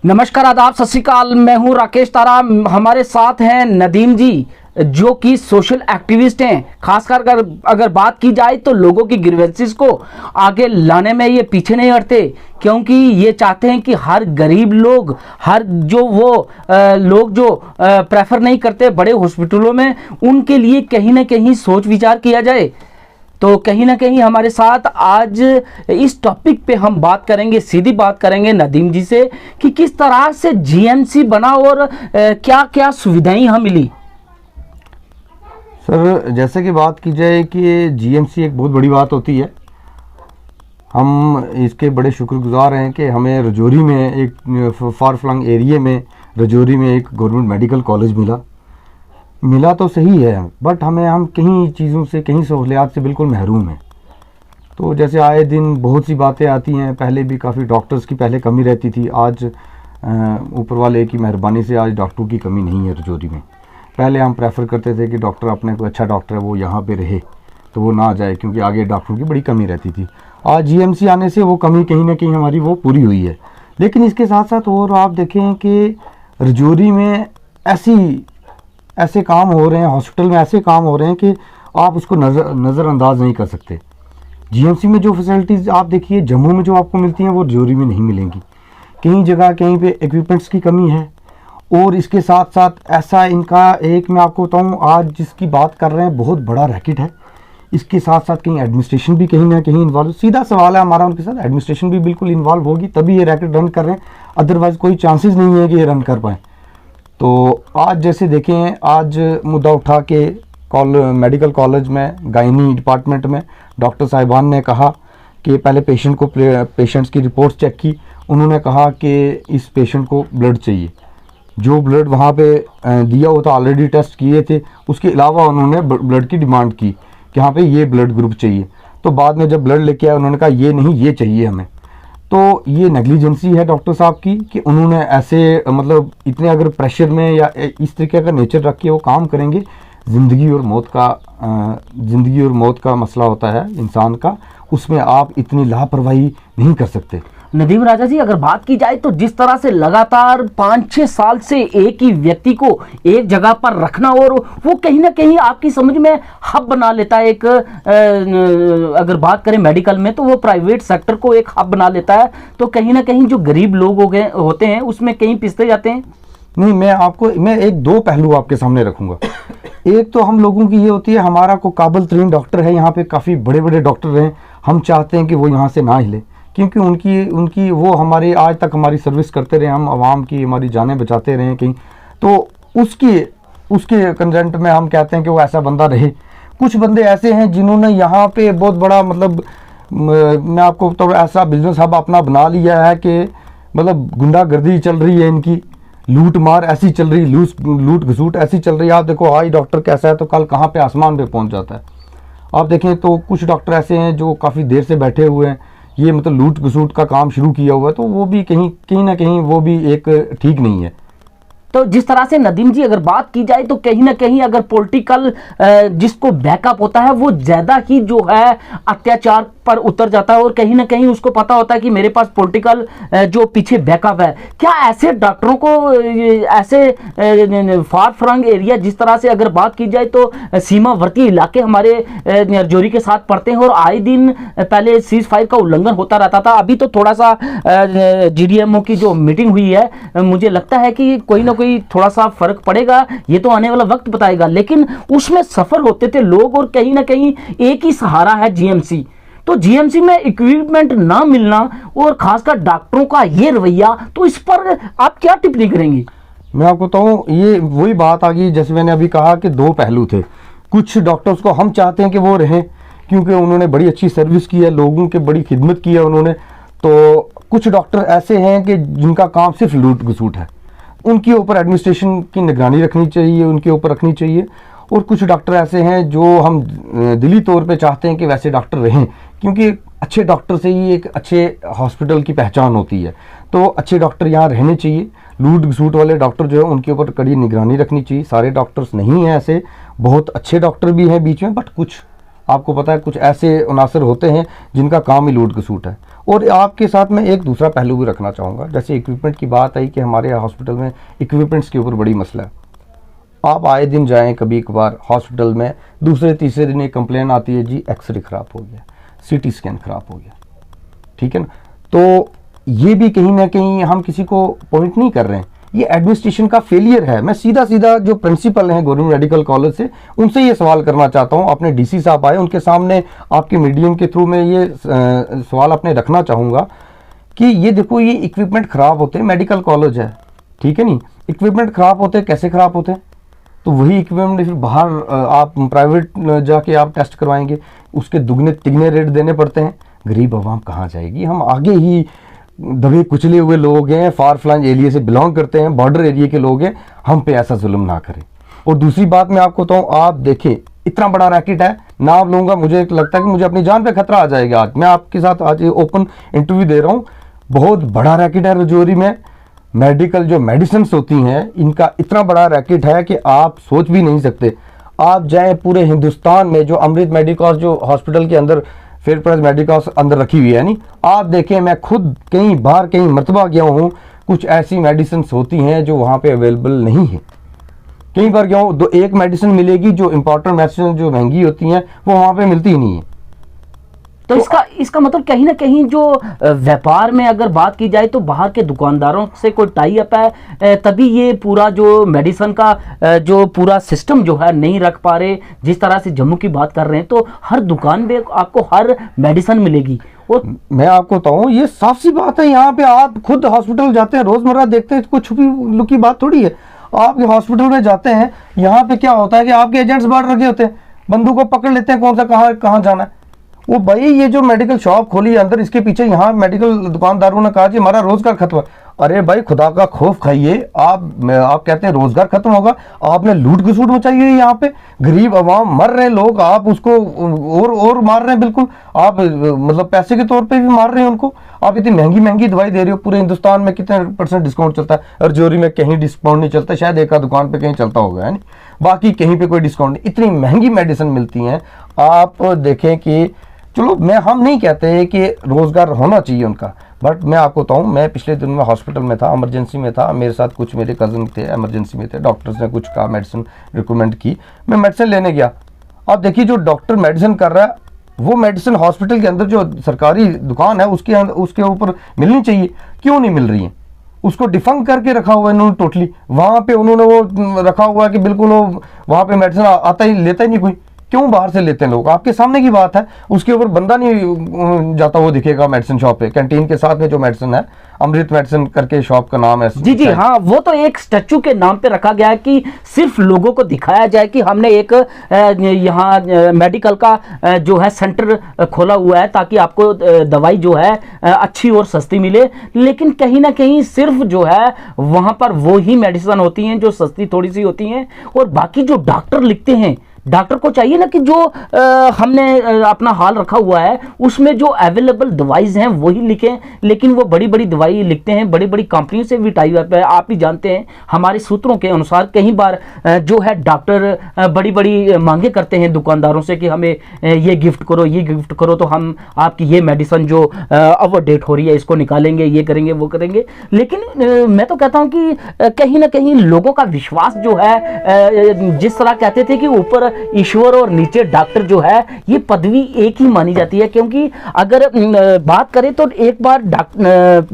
नमस्कार, आदाब, सत श्री अकाल। मैं हूं राकेश तारा। हमारे साथ हैं नदीम जी, जो कि सोशल एक्टिविस्ट हैं। खासकर अगर बात की जाए तो लोगों की ग्रीवेंसेस को आगे लाने में ये पीछे नहीं हटते, क्योंकि ये चाहते हैं कि हर गरीब लोग, हर लोग जो प्रेफर नहीं करते बड़े हॉस्पिटलों में, उनके लिए कहीं ना कहीं सोच विचार किया जाए। तो कहीं ना कहीं हमारे साथ आज इस टॉपिक पे हम बात करेंगे, सीधी बात करेंगे नदीम जी से कि किस तरह से जीएमसी बना और क्या क्या सुविधाएं यहाँ मिली। सर, जैसे कि बात की जाए कि जीएमसी एक बहुत बड़ी बात होती है। हम इसके बड़े शुक्रगुजार हैं कि हमें रजौरी में एक फार फ्लंग एरिया में रजौरी में एक गवर्नमेंट मेडिकल कॉलेज मिला तो सही है, बट हम कहीं चीज़ों से, कहीं सहूलियात से बिल्कुल महरूम हैं। तो जैसे आए दिन बहुत सी बातें आती हैं। पहले भी काफ़ी डॉक्टर्स की पहले कमी रहती थी, आज ऊपर वाले की मेहरबानी से आज डॉक्टरों की कमी नहीं है रजौरी में। पहले हम प्रेफर करते थे कि डॉक्टर, अपने कोई अच्छा डॉक्टर है वो यहाँ पे रहे, तो वो ना जाए, क्योंकि आगे डॉक्टरों की बड़ी कमी रहती थी। आज जीएमसी आने से वो कमी कहीं ना कहीं हमारी वो पूरी हुई है। लेकिन इसके साथ साथ और आप देखें कि रजौरी में ऐसे काम हो रहे हैं, हॉस्पिटल में ऐसे काम हो रहे हैं कि आप उसको नज़रअंदाज नहीं कर सकते। जीएमसी में जो फैसिलिटीज़ आप देखिए, जम्मू में जो आपको मिलती हैं वो रजौरी में नहीं मिलेंगी। कहीं जगह कहीं पे इक्विपमेंट्स की कमी है, और इसके साथ साथ ऐसा इनका एक, मैं आपको बताऊं, आज जिसकी बात कर रहे हैं बहुत बड़ा रैकेट है। इसके साथ साथ कहीं एडमिनिस्ट्रेशन भी कहीं ना कहीं इन्वॉल्व, सीधा सवाल है हमारा उनके साथ, एडमिनिस्ट्रेशन भी बिल्कुल इन्वॉल्व होगी तभी ये रैकेट रन कर रहे हैं, अदरवाइज़ कोई चांसेस नहीं है कि ये रन कर पाएँ। तो आज जैसे देखें, आज मुद्दा उठा के मेडिकल कॉलेज में गायनी डिपार्टमेंट में डॉक्टर साहिबान ने कहा कि पहले पेशेंट्स की रिपोर्ट चेक की। उन्होंने कहा कि इस पेशेंट को ब्लड चाहिए। जो ब्लड वहाँ पे दिया हुआ था, ऑलरेडी टेस्ट किए थे, उसके अलावा उन्होंने ब्लड की डिमांड की कि यहाँ पे ये ब्लड ग्रुप चाहिए। तो बाद में जब ब्लड लेके आए उन्होंने कहा ये नहीं, ये चाहिए हमें। तो ये नेग्लिजेंसी है डॉक्टर साहब की कि उन्होंने ऐसे, मतलब इतने अगर प्रेशर में या इस तरीके का नेचर रख के वो काम करेंगे, ज़िंदगी और मौत का मसला होता है इंसान का, उसमें आप इतनी लापरवाही नहीं कर सकते। नदीम राजा जी, अगर बात की जाए तो जिस तरह से लगातार 5-6 साल से एक ही व्यक्ति को एक जगह पर रखना, और वो कहीं ना कहीं आपकी समझ में हब बना लेता है। एक अगर बात करें मेडिकल में, तो वो प्राइवेट सेक्टर को एक हब बना लेता है, तो कहीं ना कहीं जो गरीब लोग होते हैं उसमें कहीं पिसते जाते हैं। नहीं, मैं एक दो पहलू आपके सामने रखूंगा। एक तो हम लोगों की ये होती है, हमारा को काबिल तरीन डॉक्टर है यहाँ पे, काफ़ी बड़े बड़े डॉक्टर हैं, हम चाहते हैं कि वो यहाँ से ना हिले, क्योंकि उनकी वो हमारी आज तक हमारी सर्विस करते रहे, हम आवाम की हमारी जानें बचाते रहे कहीं, तो उसके कंजेंट में हम कहते हैं कि वो ऐसा बंदा रहे। कुछ बंदे ऐसे हैं जिन्होंने यहाँ पे बहुत बड़ा, मतलब मैं आपको तो ऐसा बिजनेस हब अपना बना लिया है कि मतलब गुंडागर्दी चल रही है, इनकी लूट मार ऐसी चल रही, लूट घसूट ऐसी चल रही है। आप देखो आज डॉक्टर कैसा है तो कल कहाँ पे आसमान पे पहुँच जाता है। आप देखें तो कुछ डॉक्टर ऐसे हैं जो काफ़ी देर से बैठे हुए हैं, ये मतलब लूट घसूट का काम शुरू किया हुआ है, तो वो भी कहीं ना कहीं वो भी एक ठीक नहीं है। तो जिस तरह से नदीम जी अगर बात की जाए तो कहीं ना कहीं अगर पॉलिटिकल जिसको बैकअप होता है वो ज्यादा ही जो है अत्याचार पर उतर जाता है, और कहीं ना कहीं उसको पता होता है कि मेरे पास पॉलिटिकल जो पीछे बैकअप है। क्या ऐसे डॉक्टरों को, ऐसे फार फ्लंग एरिया, जिस तरह से अगर बात की जाए तो सीमावर्ती इलाके हमारे रजौरी के साथ पड़ते हैं, और आए दिन पहले सीज फायर का उल्लंघन होता रहता था। अभी तो थोड़ा सा जीडीएमओ की जो मीटिंग हुई है, मुझे लगता है कि कोई ना कोई थोड़ा सा फर्क पड़ेगा, ये तो आने वाला वक्त बताएगा। लेकिन उसमें सफर होते थे लोग, और कहीं ना कहीं एक ही सहारा है जीएमसी। तो जीएमसी में इक्विपमेंट ना मिलना और खासकर डॉक्टरों का ये रवैया, तो इस पर आप क्या टिप्पणी करेंगे? मैं आपको बताऊं, ये वही बात आ गई, जैसे मैंने अभी कहा कि दो पहलू थे। कुछ डॉक्टर्स को हम चाहते हैं कि वो रहें, क्योंकि उन्होंने बड़ी अच्छी सर्विस की है, लोगों की बड़ी खिदमत की है उन्होंने। तो कुछ डॉक्टर ऐसे हैं कि जिनका काम सिर्फ लूट घसूट है, उनके ऊपर एडमिनिस्ट्रेशन की निगरानी रखनी चाहिए, उनके ऊपर रखनी चाहिए। और कुछ डॉक्टर ऐसे हैं जो हम दिली तौर पे चाहते हैं कि वैसे डॉक्टर रहें, क्योंकि अच्छे डॉक्टर से ही एक अच्छे हॉस्पिटल की पहचान होती है। तो अच्छे डॉक्टर यहाँ रहने चाहिए। लूट घसूट वाले डॉक्टर जो है उनके ऊपर कड़ी निगरानी रखनी चाहिए। सारे डॉक्टर्स नहीं हैं ऐसे, बहुत अच्छे डॉक्टर भी हैं बीच में, बट कुछ आपको पता है कुछ ऐसे अनासर होते हैं जिनका काम ही लूट खसूट है। और आपके साथ मैं एक दूसरा पहलू भी रखना चाहूँगा, जैसे इक्विपमेंट की बात आई कि हमारे हॉस्पिटल में इक्विपमेंट्स के ऊपर बड़ी मसला है। आप आए दिन जाएं कभी कभार हॉस्पिटल में, दूसरे तीसरे दिन एक कंप्लेन आती है जी एक्सरे ख़राब हो गया, सीटी स्कैन ख़राब हो गया, ठीक है ना। तो ये भी कहीं ना कहीं हम किसी को पॉइंट नहीं कर रहे हैं, ये एडमिनिस्ट्रेशन का फेलियर है। मैं सीधा सीधा जो प्रिंसिपल हैं गवर्नमेंट मेडिकल कॉलेज से, उनसे ये सवाल करना चाहता हूँ। अपने डीसी साहब आए, उनके सामने आपके मीडियम के थ्रू मैं ये सवाल अपने रखना चाहूँगा कि ये देखो, ये इक्विपमेंट ख़राब होते हैं, मेडिकल कॉलेज है, ठीक है नहीं, इक्विपमेंट ख़राब होते हैं, कैसे ख़राब होते हैं? तो वही इक्विपमेंट फिर बाहर आप प्राइवेट जाके आप टेस्ट करवाएंगे, उसके दुगने तिगने रेट देने पड़ते हैं। गरीब आवाम कहाँ जाएगी? हम आगे ही दबे कुचले हुए लोग हैं, फार फ्लंग एरिया से बिलोंग करते हैं, बॉर्डर एरिया के लोग हैं, हम पे ऐसा जुल्म ना करें। और दूसरी बात मैं आपको बताऊँ, आप देखें इतना बड़ा रैकेट है, नाम लूँगा मुझे लगता है कि मुझे अपनी जान पे खतरा आ जाएगा। आज मैं आपके साथ आज ओपन इंटरव्यू दे रहा हूँ, बहुत बड़ा रैकेट है रजौरी में। मेडिकल जो मेडिसिन्स होती हैं, इनका इतना बड़ा रैकेट है कि आप सोच भी नहीं सकते। आप जाएं पूरे हिंदुस्तान में, जो अमृत मेडिकॉज जो हॉस्पिटल के अंदर फेयर प्राइस मेडिकॉज अंदर रखी हुई है नहीं, आप देखें, मैं खुद कई बार कई मरतबा गया हूँ, कुछ ऐसी मेडिसिन्स होती हैं जो वहाँ पे अवेलेबल नहीं है। कई बार गया हूँ, एक मेडिसिन मिलेगी, जो इंपॉर्टेंट मेडिसिन जो महंगी होती हैं वो वहाँ पे मिलती ही नहीं है। तो इसका मतलब कहीं ना कहीं जो व्यापार में अगर बात की जाए तो बाहर के दुकानदारों से कोई टाई अप है, तभी ये पूरा जो मेडिसिन का जो पूरा सिस्टम जो है नहीं रख पा रहे। जिस तरह से जम्मू की बात कर रहे हैं, तो हर दुकान में आपको हर मेडिसिन मिलेगी। और मैं आपको बताऊं, ये साफ सी बात है, यहाँ पे आप खुद हॉस्पिटल जाते हैं, रोजमर्रा देखते हैं, कोई छुपी लुकी बात थोड़ी है। आप हॉस्पिटल में जाते हैं, यहाँ पे क्या होता है कि आपके एजेंट्स बाहर रखे होते हैं, बंदूक को पकड़ लेते हैं, कौन सा कहाँ जाना है। वो भाई ये जो मेडिकल शॉप खोली है अंदर, इसके पीछे यहाँ मेडिकल दुकानदारों ने कहा कि हमारा रोजगार खत्म है। अरे भाई खुदा का खौफ खाइए, आप कहते हैं रोजगार खत्म होगा, आपने लूट घसूट मचाई है यहाँ पे, गरीब आवाम मर रहे हैं लोग, आप उसको और मार रहे हैं। बिल्कुल आप मतलब पैसे के तौर पे भी मार रहे हैं उनको। आप इतनी महंगी महंगी दवाई दे रहे हो, पूरे हिंदुस्तान में कितने % डिस्काउंट चलता है? रजौरी में कहीं डिस्काउंट नहीं चलता, शायद एक दुकान पे कहीं चलता होगा, है नहीं, बाकी कहीं पे कोई डिस्काउंट नहीं। इतनी महंगी मेडिसिन मिलती हैं। आप देखें कि चलो हम नहीं कहते कि रोजगार होना चाहिए उनका, बट मैं आपको बताऊं, मैं पिछले दिन में हॉस्पिटल में था, इमरजेंसी में था, मेरे साथ कुछ मेरे कज़न थे, इमरजेंसी में थे, डॉक्टर्स ने कुछ कहा, मेडिसिन रिकमेंड की, मैं मेडिसिन लेने गया। आप देखिए जो डॉक्टर मेडिसिन कर रहा है, वो मेडिसिन हॉस्पिटल के अंदर जो सरकारी दुकान है उसके ऊपर मिलनी चाहिए, क्यों नहीं मिल रही है? उसको डिफंक करके रखा हुआ है इन्होंने टोटली। वहाँ पे उन्होंने वो रखा हुआ है कि बिल्कुल वो वहाँ पे मेडिसिन आता ही लेता ही नहीं कोई। क्यों बाहर से लेते हैं लोग? आपके सामने की बात है, उसके ऊपर बंदा नहीं जाता, वो दिखेगा मेडिसिन शॉप पे, कैंटीन के साथ में जो मेडिसिन है, अमृत मेडिसिन करके शॉप का नाम है। जी हाँ, वो तो एक स्टैचू के नाम पे रखा गया है कि सिर्फ लोगों को दिखाया जाए कि हमने एक यहाँ मेडिकल का जो है सेंटर खोला हुआ है, ताकि आपको दवाई जो है अच्छी और सस्ती मिले। लेकिन कहीं ना कहीं सिर्फ जो है वहाँ पर वो ही मेडिसिन होती हैं जो सस्ती थोड़ी सी होती हैं, और बाकी जो डॉक्टर लिखते हैं, डॉक्टर को चाहिए ना कि जो हमने अपना हाल रखा हुआ है उसमें जो अवेलेबल दवाइज हैं वही लिखें। लेकिन वो बड़ी बड़ी दवाई लिखते हैं, बड़ी बड़ी कंपनियों से भी टाई अप है। आप ही जानते हैं, हमारे सूत्रों के अनुसार कई बार जो है डॉक्टर बड़ी बड़ी मांगे करते हैं दुकानदारों से कि हमें ये गिफ्ट करो, ये गिफ्ट करो, तो हम आपकी ये मेडिसिन जो ओवर डेट हो रही है इसको निकालेंगे, ये करेंगे, वो करेंगे। लेकिन मैं तो कहता हूँ कि कहीं ना कहीं लोगों का विश्वास जो है, जिस तरह कहते थे कि ऊपर ईश्वर और नीचे डॉक्टर जो है, ये पदवी एक ही मानी जाती है। क्योंकि अगर बात करें तो एक बार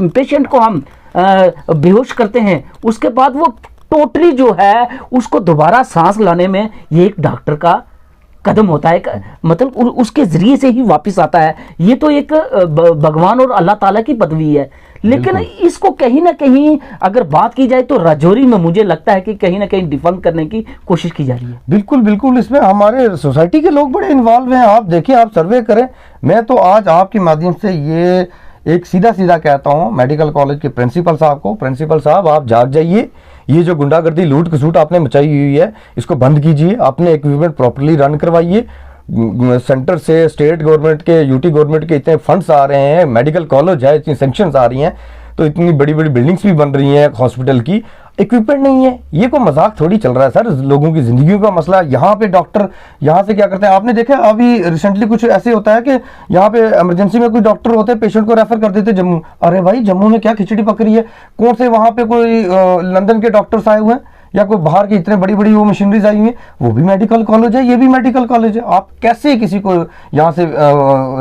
पेशेंट को हम बेहोश करते हैं, उसके बाद वो टोटली जो है उसको दोबारा सांस लाने में ये एक डॉक्टर का कदम होता है, मतलब उसके जरिए से ही वापस आता है। ये तो एक भगवान और अल्लाह ताला की पदवी है। लेकिन इसको कहीं ना कहीं अगर बात की जाए तो राजौरी में मुझे लगता है कि कहीं ना कहीं डिफंक करने की कोशिश की जा रही है। बिल्कुल बिल्कुल, इसमें हमारे सोसाइटी के लोग बड़े इन्वॉल्व हैं। आप देखिए, आप सर्वे करें। मैं तो आज आपके माध्यम से ये एक सीधा सीधा कहता हूँ मेडिकल कॉलेज के प्रिंसिपल साहब को, प्रिंसिपल साहब आप जाग जाइए, ये जो गुंडागर्दी लूट खसूट आपने मचाई हुई है इसको बंद कीजिए, अपने इक्विपमेंट प्रॉपर्ली रन करवाइए। सेंटर से, स्टेट गवर्नमेंट के, यूटी गवर्नमेंट के इतने फंड्स आ रहे हैं, मेडिकल कॉलेज है, इतनी सेंक्शंस आ रही हैं, तो इतनी बड़ी बड़ी बिल्डिंग्स भी बन रही हैं हॉस्पिटल की, इक्विपमेंट नहीं है। ये कोई मजाक थोड़ी चल रहा है सर, लोगों की जिंदगी का मसला। यहाँ पे डॉक्टर यहाँ से क्या करते हैं, आपने देखा अभी रिसेंटली कुछ ऐसे होता है कि यहाँ पे इमरजेंसी में कोई डॉक्टर होते हैं, पेशेंट को रेफर कर देते हैं जम्मू। अरे भाई जम्मू में क्या खिचड़ी पक रही है, कौन से वहाँ पे कोई लंदन के डॉक्टर्स आए हुए हैं या कोई बाहर की इतने बड़ी बड़ी वो मशीनरीज आई हुई है, वो भी मेडिकल कॉलेज है, ये भी मेडिकल कॉलेज है। आप कैसे किसी को यहाँ से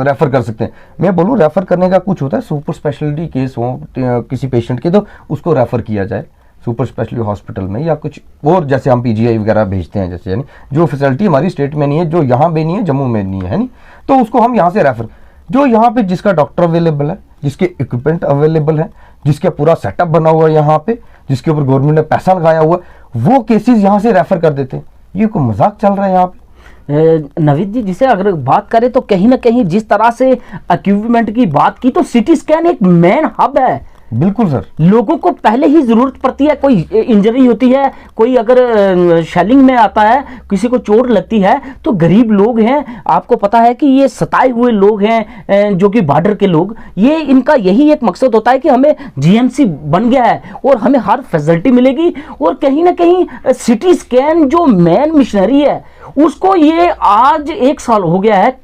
रेफर कर सकते हैं? मैं बोलूँ रेफर करने का कुछ होता है, सुपर स्पेशलिटी केस हो किसी पेशेंट के तो उसको रेफर किया जाए सुपर स्पेशलिटी हॉस्पिटल में, या कुछ और जैसे हम पीजीआई वगैरह भेजते हैं, जैसे यानी जो फैसिलिटी हमारी स्टेट में नहीं है, जो यहाँ पे नहीं है, जम्मू में नहीं है नहीं, तो उसको हम यहाँ से रेफर, जो यहाँ पे जिसका डॉक्टर अवेलेबल है, जिसके इक्विपमेंट अवेलेबल है, जिसका पूरा सेटअप बना हुआ है यहाँ पे, जिसके ऊपर गवर्नमेंट ने पैसा लगाया हुआ है, वो केसेस यहाँ से रेफर कर देते हैं। ये कोई मजाक चल रहा है यहाँ पे? नवीद जी, जिसे अगर बात करें तो कहीं ना कहीं जिस तरह से इक्विपमेंट की बात की, तो सिटी स्कैन एक मेन हब है। बिल्कुल सर, लोगों को पहले ही जरूरत पड़ती है, कोई इंजरी होती है, कोई अगर शेलिंग में आता है, किसी को चोट लगती है, तो गरीब लोग हैं, आपको पता है कि ये सताए हुए लोग हैं, जो कि बॉर्डर के लोग, ये इनका यही एक मकसद होता है कि हमें जीएमसी बन गया है और हमें हर फैसिलिटी मिलेगी। और कहीं ना कहीं सिटी स्कैन जो मेन मिशनरी है, उसको ये आज 1 साल हो गया है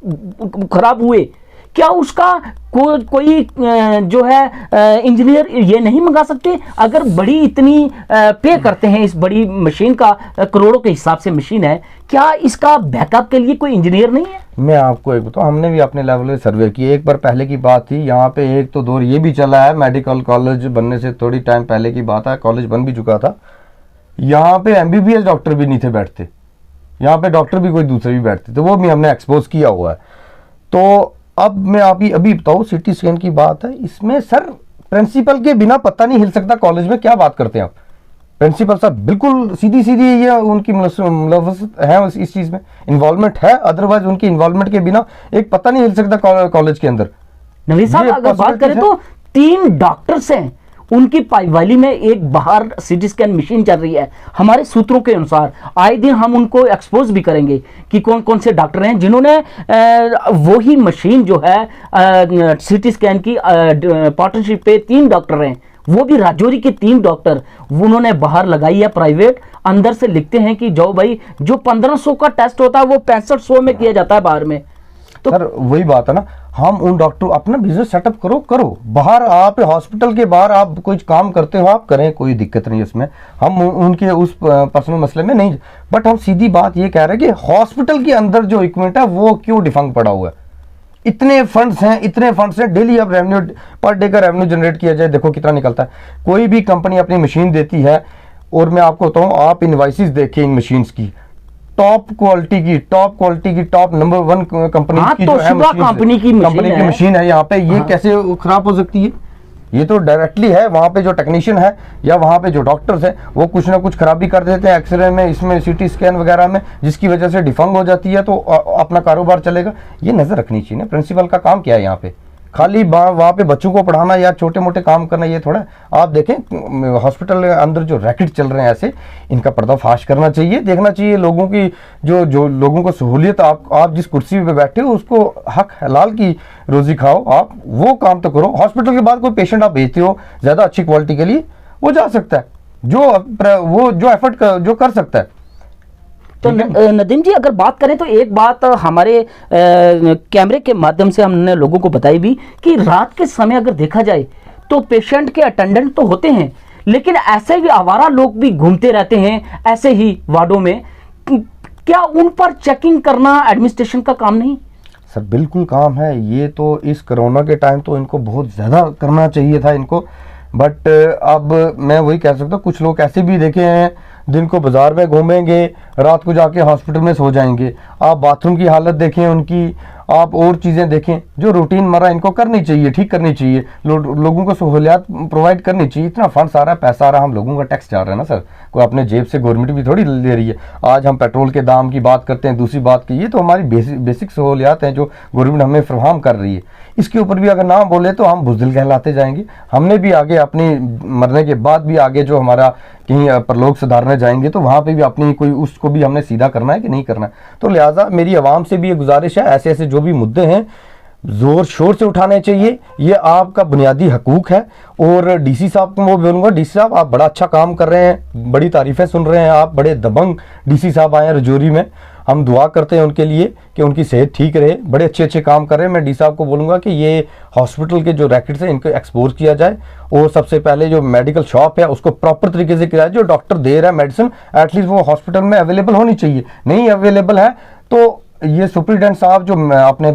खराब हुए, क्या उसका कोई जो है इंजीनियर ये नहीं मंगा सकते? अगर बड़ी इतनी पे करते हैं इस बड़ी मशीन का, करोड़ों के हिसाब से मशीन है, क्या इसका बैकअप के लिए कोई इंजीनियर नहीं है? मैं आपको एक बताऊं, हमने भी अपने लेवल पे सर्वे किए। एक बार पहले की बात थी, यहाँ पे एक तो दौर ये भी चला है, मेडिकल कॉलेज बनने से थोड़ी टाइम पहले की बात है, कॉलेज बन भी चुका था, यहाँ पे एमबीबीएस डॉक्टर भी नहीं थे बैठते, यहाँ पे डॉक्टर भी कोई दूसरे भी बैठते, तो वो भी हमने एक्सपोज किया हुआ है। तो अब मैं अभी बताऊँ, सिटी स्कैन की बात है, इसमें सर प्रिंसिपल के बिना पता नहीं हिल सकता कॉलेज में। क्या बात करते हैं आप? प्रिंसिपल साहब बिल्कुल सीधी ये उनकी मुलव्वस है इस चीज़ में, इन्वॉल्वमेंट है, अदरवाइज उनकी इन्वॉल्वमेंट के बिना एक पता नहीं हिल सकता कॉलेज के अंदर। नवीद साहब, अगर बात करें तो 3 डॉक्टर्स हैं, उनकी पाईवाली में एक बाहर सिटी स्कैन मशीन चल रही है। हमारे सूत्रों के अनुसार आए दिन हम उनको एक्सपोज भी करेंगे कि कौन कौन से डॉक्टर हैं जिन्होंने वो ही मशीन जो है सिटी स्कैन की पार्टनरशिप पे 3 डॉक्टर हैं, वो भी राजौरी के 3 डॉक्टर, उन्होंने बाहर लगाई है प्राइवेट। अंदर से लिखते हैं कि जाओ भाई, जो 1500 का टेस्ट होता है वो 6500 में किया जाता है बाहर में। तो सर वही बात है ना, हम उन डॉक्टर अपना बिजनेस सेटअप करो बाहर, आप हॉस्पिटल के बाहर आप कोई काम करते हो आप करें, कोई दिक्कत नहीं उसमें, हम उनके उस पर्सनल मसले में नहीं, बट हम सीधी बात ये कह रहे हैं कि हॉस्पिटल के अंदर जो इक्विपमेंट है वो क्यों डिफंक पड़ा हुआ है? इतने फंड्स हैं, डेली अब रेवेन्यू, पर डे का रेवेन्यू जनरेट किया जाए, देखो कितना निकलता है। कोई भी कंपनी अपनी मशीन देती है, और मैं आपको बताऊं, आप इनवाइसेस देखें इन मशीन्स की, टॉप क्वालिटी की टॉप नंबर 1 कंपनी की तो जो है कंपनी की मशीन है यहाँ पे, ये कैसे खराब हो सकती है? ये तो डायरेक्टली है, वहाँ पे जो टेक्नीशियन है या वहाँ पे जो डॉक्टर्स हैं वो कुछ ना कुछ खराबी कर देते हैं एक्सरे में, इसमें सीटी स्कैन वगैरह में, जिसकी वजह से डिफंग हो जाती है, तो अपना कारोबार चलेगा। ये नजर रखनी चाहिए ना, प्रिंसिपल का काम क्या है यहाँ पे? खाली वहाँ पे बच्चों को पढ़ाना या छोटे मोटे काम करना, ये थोड़ा। आप देखें हॉस्पिटल के अंदर जो रैकेट चल रहे हैं ऐसे, इनका पर्दाफाश करना चाहिए, देखना चाहिए लोगों की, जो लोगों को सहूलियत, आप जिस कुर्सी पे बैठे हो उसको हक हलाल की रोजी खाओ, आप वो काम तो करो। हॉस्पिटल के बाद कोई पेशेंट आप भेजते हो ज़्यादा अच्छी क्वालिटी के लिए, वो जा सकता है, जो एफर्ट जो कर सकता है। तो नदीम जी, अगर बात करें तो एक बात हमारे कैमरे के माध्यम से हमने लोगों को बताई भी कि रात के समय अगर देखा जाए तो पेशेंट के अटेंडेंट तो होते हैं, लेकिन ऐसे भी आवारा लोग भी घूमते रहते हैं ऐसे ही वार्डों में। क्या उन पर चेकिंग करना एडमिनिस्ट्रेशन का काम नहीं? सर बिल्कुल काम है, ये तो इस कोरोना के टाइम तो इनको बहुत ज़्यादा करना चाहिए था इनको, बट अब मैं वही कह सकता हूँ, कुछ लोग ऐसे भी देखे हैं दिन को बाजार में घूमेंगे, रात को जाके हॉस्पिटल में सो जाएंगे। आप बाथरूम की हालत देखें उनकी, आप और चीज़ें देखें जो रूटीन मरा इनको करनी चाहिए, ठीक करनी चाहिए, लोगों को सहूलियात प्रोवाइड करनी चाहिए। इतना फंड्स आ रहा है, पैसा आ रहा है, हम लोगों का टैक्स जा रहा है ना सर, कोई अपने जेब से गवर्नमेंट भी थोड़ी ले रही है। आज हम पेट्रोल के दाम की बात करते हैं, दूसरी बात की, ये तो हमारी बेसिक सहूलियात हैं जो गवर्नमेंट हमें फराहम कर रही है। इसके ऊपर भी अगर ना बोले तो हम बुज़दिल कहलाते जाएंगे। हमने भी आगे अपनी मरने के बाद भी आगे जो हमारा कहीं परलोक सुधारने जाएंगे तो वहाँ पे भी अपनी कोई उसको भी हमने सीधा करना है कि नहीं करना है। तो लिहाजा मेरी आवाम से भी ये गुजारिश है, ऐसे ऐसे जो भी मुद्दे हैं ज़ोर शोर से उठाने चाहिए। ये आपका बुनियादी हकूक़ है। और डीसी साहब को मैं बोलूँगा, डीसी साहब आप बड़ा अच्छा काम कर रहे हैं, बड़ी तारीफ़ें सुन रहे हैं आप, बड़े दबंग डीसी साहब आए हैं रजौरी में। हम दुआ करते हैं उनके लिए कि उनकी सेहत ठीक रहे, बड़े अच्छे अच्छे काम कर रहे हैं। मैं डी साहब को बोलूँगा कि ये हॉस्पिटल के जो रैकेट्स हैं इनको एक्सपोज किया जाए, और सबसे पहले जो मेडिकल शॉप है उसको प्रॉपर तरीके से किया जाए। जो डॉक्टर दे रहा है मेडिसिन एटलीस्ट वो हॉस्पिटल में अवेलेबल होनी चाहिए। नहीं अवेलेबल है तो ये सुप्रिटेंडेंट साहब जो अपने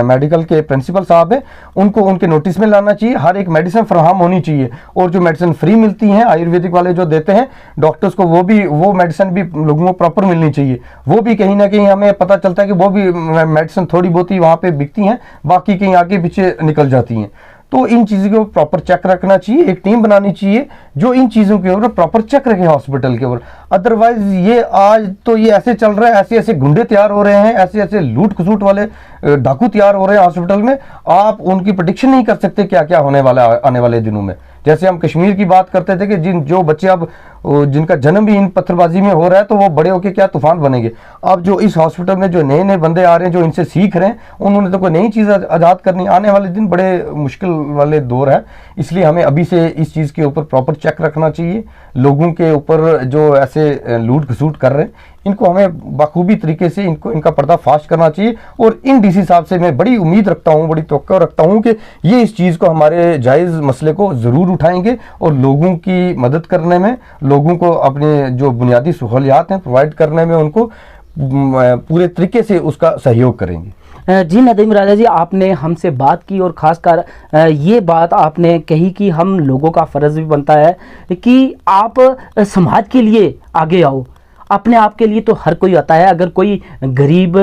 मेडिकल के प्रिंसिपल साहब हैं उनको उनके नोटिस में लाना चाहिए। हर एक मेडिसिन फराहम होनी चाहिए, और जो मेडिसिन फ्री मिलती हैं आयुर्वेदिक वाले जो देते हैं डॉक्टर्स को, वो मेडिसिन भी लोगों को प्रॉपर मिलनी चाहिए। वो भी कहीं ना कहीं हमें पता चलता है कि वो भी मेडिसिन थोड़ी बहुत ही वहाँ पे बिकती हैं, बाकी कहीं आगे पीछे निकल जाती हैं। तो इन चीज़ों के ऊपर प्रॉपर चेक रखना चाहिए, एक टीम बनानी चाहिए जो इन चीज़ों के ऊपर प्रॉपर चेक रखे हॉस्पिटल के ऊपर। अदरवाइज ये आज तो ये ऐसे चल रहा है, ऐसे ऐसे गुंडे तैयार हो रहे हैं, ऐसे ऐसे लूट खसूट वाले डाकू तैयार हो रहे हैं हॉस्पिटल में, आप उनकी प्रेडिक्शन नहीं कर सकते क्या क्या होने वाला आने वाले दिनों में। जैसे हम कश्मीर की बात करते थे कि जो बच्चे अब जिनका जन्म भी इन पत्थरबाजी में हो रहा है तो वो बड़े होकर क्या तूफान बनेंगे। अब जो इस हॉस्पिटल में जो नए नए बंदे आ रहे हैं जो इनसे सीख रहे हैं, उन्होंने तो कोई नई चीज़ आज़ाद करनी। आने वाले दिन बड़े मुश्किल वाले दौर है, इसलिए हमें अभी से इस चीज़ के ऊपर प्रॉपर चेक रखना चाहिए। लोगों के ऊपर जो ऐसे लूट खसूट कर रहे हैं इनको हमें बखूबी तरीके से इनका पर्दाफाश करना चाहिए। और इन डीसी साहब से मैं बड़ी उम्मीद रखता हूँ, बड़ी तवक्को रखता हूँ कि ये इस चीज़ को, हमारे जायज़ मसले को ज़रूर उठाएंगे और लोगों की मदद करने में, लोगों को अपने जो बुनियादी सहूलियात हैं प्रोवाइड करने में उनको पूरे तरीके से उसका सहयोग करेंगे। जी नदीम राजा जी, आपने हमसे बात की और ख़ासकर ये बात आपने कही कि हम लोगों का फ़र्ज़ भी बनता है कि आप समाज के लिए आगे आओ। अपने आप के लिए तो हर कोई आता है, अगर कोई गरीब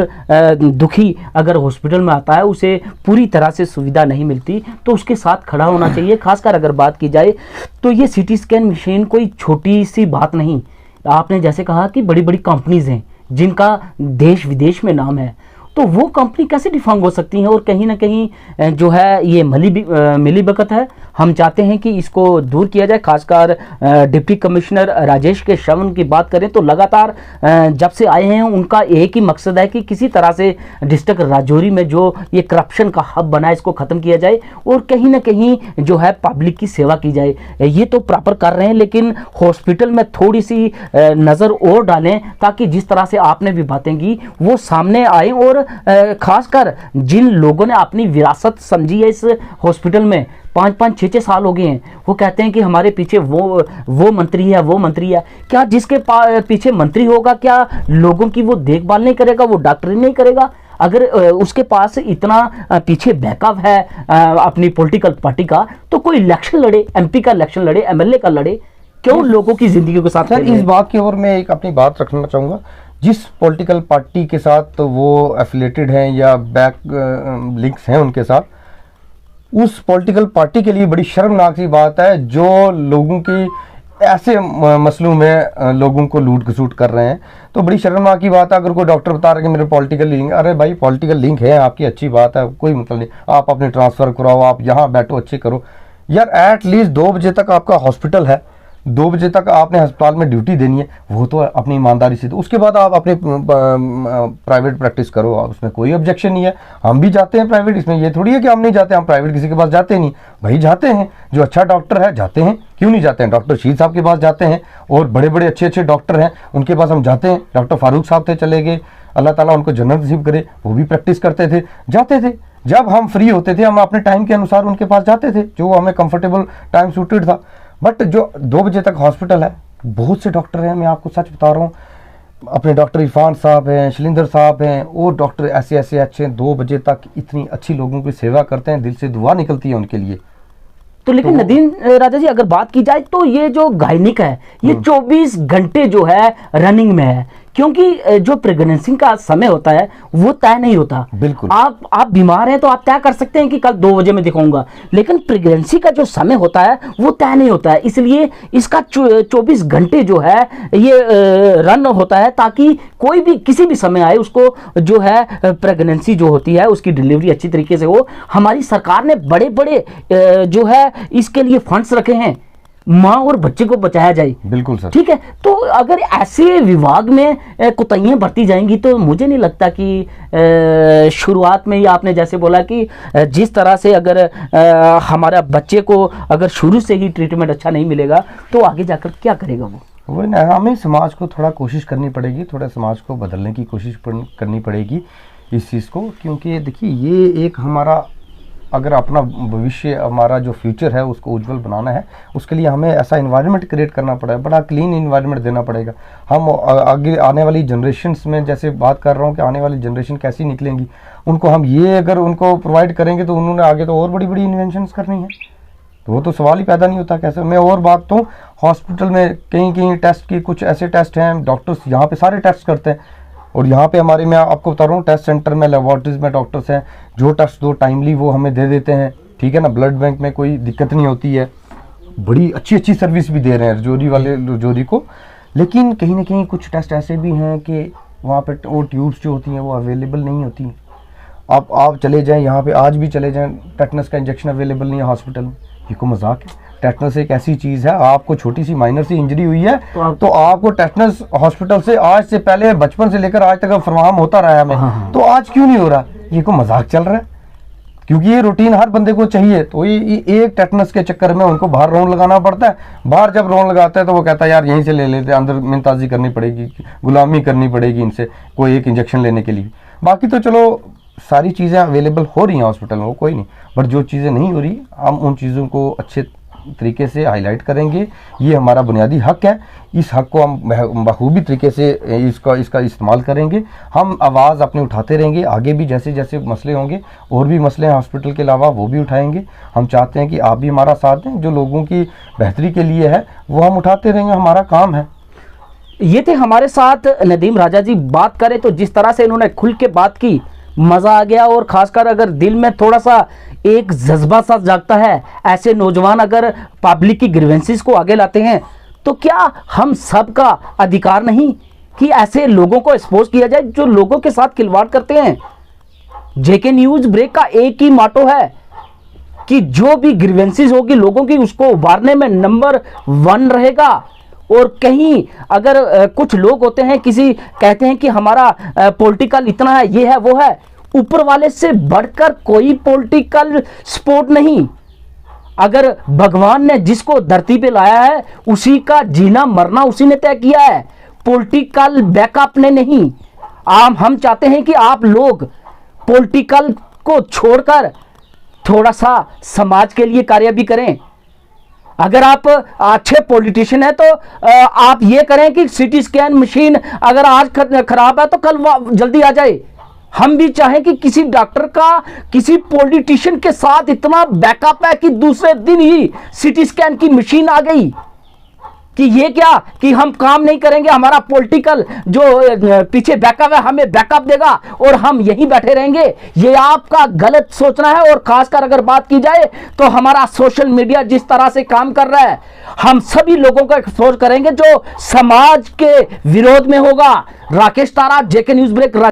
दुखी अगर हॉस्पिटल में आता है, उसे पूरी तरह से सुविधा नहीं मिलती तो उसके साथ खड़ा होना चाहिए। खासकर अगर बात की जाए तो ये सीटी स्कैन मशीन कोई छोटी सी बात नहीं। आपने जैसे कहा कि बड़ी बड़ी कंपनीज़ हैं जिनका देश विदेश में नाम है, तो वो कंपनी कैसे डिफॉल्ट हो सकती हैं। और कहीं ना कहीं जो है ये मिली भगत है। हम चाहते हैं कि इसको दूर किया जाए। खासकर डिप्टी कमिश्नर राजेश के श्रवण की बात करें तो लगातार जब से आए हैं उनका एक ही मकसद है कि किसी तरह से डिस्ट्रिक्ट राजौरी में जो ये करप्शन का हब बना है इसको ख़त्म किया जाए और कहीं ना कहीं जो है पब्लिक की सेवा की जाए। ये तो प्रॉपर कर रहे हैं, लेकिन हॉस्पिटल में थोड़ी सी नज़र और डालें ताकि जिस तरह से आपने भी बातें की वो सामने आए। और खासकर जिन लोगों ने अपनी विरासत समझी है इस हॉस्पिटल में, 5-5, 6-6 साल हो गए हैं, वो कहते हैं कि हमारे पीछे वो मंत्री है, वो मंत्री है। क्या जिसके पीछे मंत्री होगा क्या लोगों की वो देखभाल नहीं करेगा, वो डॉक्टरी नहीं करेगा? अगर उसके पास इतना पीछे बैकअप है अपनी पॉलिटिकल पार्टी का, तो कोई इलेक्शन लड़े, एमपी का इलेक्शन लड़े, एमएलए का लड़े, क्यों लोगों की जिंदगी के साथ? सर इस बात की ओर मैं एक अपनी बात रखना चाहूँगा। जिस पॉलिटिकल पार्टी के साथ वो एफिलेटेड हैं या बैक लिंक्स हैं उनके साथ, उस पॉलिटिकल पार्टी के लिए बड़ी शर्मनाक सी बात है जो लोगों की ऐसे मसलों में लोगों को लूट खसूट कर रहे हैं। तो बड़ी शर्मनाक की बात है अगर कोई डॉक्टर बता रहा है कि मेरे पॉलिटिकल लिंक, अरे भाई पॉलिटिकल लिंक है आपकी, अच्छी बात है, कोई मतलब नहीं, आप अपने ट्रांसफ़र कराओ, आप यहाँ बैठो, अच्छे करो यार। एट लीस्ट 2 बजे तक आपका हॉस्पिटल है, 2 बजे तक आपने अस्पताल में ड्यूटी देनी है, वो तो अपनी ईमानदारी से। तो उसके बाद आप अपने प्राइवेट प्रैक्टिस करो, उसमें कोई ऑब्जेक्शन नहीं है। हम भी जाते हैं प्राइवेट, इसमें ये थोड़ी है कि हम नहीं जाते, हम प्राइवेट किसी के पास जाते नहीं, भाई जाते हैं। जो अच्छा डॉक्टर है जाते हैं, क्यों नहीं जाते हैं? डॉक्टर शील साहब के पास जाते हैं और बड़े बड़े अच्छे अच्छे डॉक्टर हैं उनके पास हम जाते हैं। डॉक्टर फारूक साहब थे, चले गए, अल्लाह ताला उनको जन्नत नसीब करे, वो भी प्रैक्टिस करते थे, जाते थे। जब हम फ्री होते थे हम अपने टाइम के अनुसार उनके पास जाते थे, जो हमें कंफर्टेबल टाइम सूटेड था। बट जो 2 बजे तक हॉस्पिटल है, बहुत से डॉक्टर हैं, मैं आपको सच बता रहा हूँ, अपने डॉक्टर इरफान साहब हैं, शैलेंद्र साहब हैं, और डॉक्टर ऐसे ऐसे अच्छे 2 बजे तक इतनी अच्छी लोगों की सेवा करते हैं, दिल से दुआ निकलती है उनके लिए। तो लेकिन नदीम राजा जी अगर बात की जाए तो ये जो गायनिक है ये 24 घंटे जो है रनिंग में है, क्योंकि जो प्रेगनेंसी का समय होता है वो तय नहीं होता। बिल्कुल, आप बीमार हैं तो आप तय कर सकते हैं कि कल 2 बजे मैं दिखाऊंगा, लेकिन प्रेगनेंसी का जो समय होता है वो तय नहीं होता है। इसलिए इसका 24 घंटे जो है ये रन होता है ताकि कोई भी किसी भी समय आए उसको जो है प्रेगनेंसी जो होती है उसकी डिलीवरी अच्छी तरीके से हो। हमारी सरकार ने बड़े बड़े जो है इसके लिए फंड्स रखे हैं, माँ और बच्चे को बचाया जाए। बिल्कुल सर। ठीक है, तो अगर ऐसे विभाग में कोताहियां बरती जाएंगी तो मुझे नहीं लगता कि शुरुआत में ही आपने जैसे बोला कि जिस तरह से अगर हमारा बच्चे को अगर शुरू से ही ट्रीटमेंट अच्छा नहीं मिलेगा तो आगे जाकर क्या करेगा वो। वही ना, हमें समाज को थोड़ा कोशिश करनी पड़ेगी, थोड़ा समाज को बदलने की कोशिश करनी पड़ेगी इस चीज़ को, क्योंकि देखिए ये एक हमारा, अगर अपना भविष्य, हमारा जो फ्यूचर है उसको उज्जवल बनाना है, उसके लिए हमें ऐसा इन्वायरमेंट क्रिएट करना पड़ेगा, बड़ा क्लीन इन्वायरमेंट देना पड़ेगा। हम आगे आने वाली जनरेशन्स में जैसे बात कर रहा हूँ कि आने वाली जनरेशन कैसी निकलेंगी, उनको हम ये अगर उनको प्रोवाइड करेंगे तो उन्होंने आगे तो और बड़ी बड़ी इन्वेंशंस करनी है, तो वो तो सवाल ही पैदा नहीं होता कैसे। मैं और बात तो हॉस्पिटल में कहीं कहीं टेस्ट की, कुछ ऐसे टेस्ट हैं डॉक्टर्स यहाँ पे सारे टेस्ट करते हैं, और यहाँ पे हमारे, मैं आपको बता रहा हूँ, टेस्ट सेंटर में लेबॉर्ट्रीज में डॉक्टर्स हैं जो टेस्ट दो टाइमली वो हमें दे देते हैं, ठीक है ना। ब्लड बैंक में कोई दिक्कत नहीं होती है, बड़ी अच्छी अच्छी सर्विस भी दे रहे हैं रजौरी वाले, रजौरी को। लेकिन कहीं ना कहीं कुछ टेस्ट ऐसे भी हैं कि वहाँ पे वो ट्यूब्स जो होती हैं वो अवेलेबल नहीं होती हैं। आप चले जाएं यहाँ पे, आज भी चले जाएं, टेटनस का इंजेक्शन अवेलेबल नहीं है हॉस्पिटल में। ये को मजाक है? टेटनस एक ऐसी चीज़ है, आपको छोटी सी माइनर सी इंजरी हुई है तो आपको टेटनस हॉस्पिटल से आज से पहले, बचपन से लेकर आज तक फरमाम होता रहा है हमें, तो आज क्यों नहीं हो रहा? ये को मजाक चल रहा है? क्योंकि ये रूटीन हर बंदे को चाहिए, तो ये एक टेटनस के चक्कर में उनको बाहर राउंड लगाना पड़ता है। बाहर जब राउंड लगाता है तो वो कहता है यार यहीं से ले लेते, अंदर मिनताजी करनी पड़ेगी, गुलामी करनी पड़ेगी इनसे कोई एक इंजेक्शन लेने के लिए। बाकी तो चलो सारी चीज़ें अवेलेबल हो रही हैं हॉस्पिटल में, वो कोई नहीं, बट जो चीज़ें नहीं हो रही हम उन चीज़ों को अच्छे तरीके से हाईलाइट करेंगे। ये हमारा बुनियादी हक है, इस हक को हम बखूबी तरीके से इसका इस्तेमाल करेंगे। हम आवाज़ अपनी उठाते रहेंगे, आगे भी जैसे जैसे मसले होंगे, और भी मसले हैं हॉस्पिटल के अलावा, वो भी उठाएंगे। हम चाहते हैं कि आप भी हमारा साथ दें, जो लोगों की बेहतरी के लिए है वो हम उठाते रहेंगे, हमारा काम है। ये थे हमारे साथ नदीम राजा जी। बात करें तो जिस तरह से इन्होंने खुल के बात की, मज़ा आ गया। और ख़ासकर अगर दिल में थोड़ा सा एक जज्बा सा जागता है, ऐसे नौजवान अगर पब्लिक की ग्रीवेंसेस को आगे लाते हैं, तो क्या हम सब का अधिकार नहीं कि ऐसे लोगों को एक्सपोज किया जाए जो लोगों के साथ खिलवाड़ करते हैं। जेके न्यूज़ ब्रेक का एक ही माटो है कि जो भी ग्रीवेंसेस होगी लोगों की, उसको उभारने में नंबर 1 रहेगा। और कहीं अगर कुछ लोग होते हैं, किसी कहते हैं कि हमारा पॉलिटिकल इतना है, ये है वो है, ऊपर वाले से बढ़कर कोई पॉलिटिकल सपोर्ट नहीं। अगर भगवान ने जिसको धरती पे लाया है उसी का जीना मरना उसी ने तय किया है, पॉलिटिकल बैकअप ने नहीं। हम चाहते हैं कि आप लोग पॉलिटिकल को छोड़कर थोड़ा सा समाज के लिए कार्य भी करें। अगर आप अच्छे पॉलिटिशियन हैं तो आप ये करें कि सीटी स्कैन मशीन अगर आज खराब है तो कल जल्दी आ जाए। हम भी चाहें कि किसी डॉक्टर का किसी पॉलिटिशियन के साथ इतना बैकअप है कि दूसरे दिन ही सीटी स्कैन की मशीन आ गई। कि ये क्या कि हम काम नहीं करेंगे, हमारा पॉलिटिकल जो पीछे बैकअप है हमें बैकअप देगा और हम यहीं बैठे रहेंगे, ये आपका गलत सोचना है। और खासकर अगर बात की जाए तो हमारा सोशल मीडिया जिस तरह से काम कर रहा है, हम सभी लोगों को एक्सपोज करेंगे जो समाज के विरोध में होगा। राकेश तारा, जेके न्यूज़ ब्रेक।